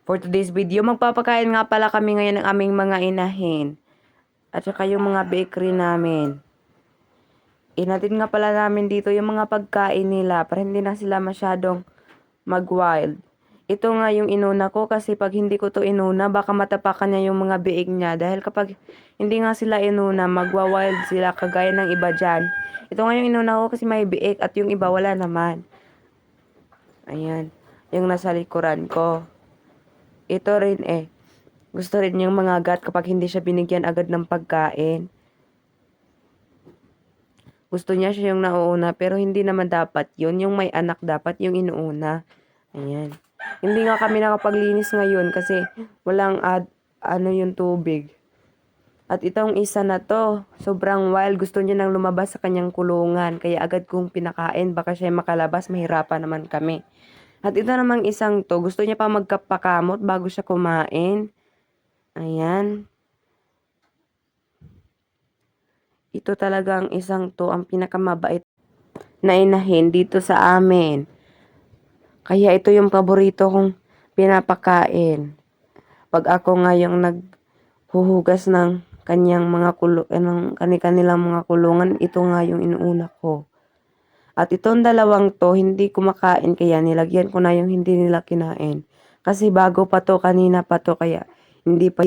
For today's video, magpapakain nga pala kami ngayon ng aming mga inahin. At saka yung mga bakery namin. Inatid nga pala namin dito yung mga pagkain nila para hindi na sila masyadong mag-wild. Ito nga yung inuna ko kasi pag hindi ko to inuna, baka matapakan niya yung mga biig niya. Dahil kapag hindi nga sila inuna, magwa-wild sila kagaya ng iba dyan. Ito nga yung inuna ko kasi may biig at yung iba wala naman. Ayan, yung nasa likuran ko. Ito rin gusto rin yung mga gat kapag hindi siya binigyan agad ng pagkain. Gusto niya siya yung nauuna pero hindi naman dapat yun. Yung may anak dapat yung inuuna. Ayan. Hindi nga kami nakapaglinis ngayon kasi walang yung tubig. At itong isa na to, sobrang wild. Gusto niya nang lumabas sa kanyang kulungan. Kaya agad kong pinakain. Baka siya makalabas, mahirapan naman kami. At ito namang isang to, gusto niya pa magkapakamot bago siya kumain. Ayan. Ito talagang isang to, ang pinakamabait na inahin dito sa amin. Kaya ito yung paborito kong pinapakain. Pag ako nga yung naghuhugas ng kanyang mga kanilang mga kulungan, ito nga yung inuuna ko. At itong dalawang to, hindi kumakain kaya nilagyan ko na yung hindi nila kinain. Kasi bago pa to, kanina pa to, kaya hindi pa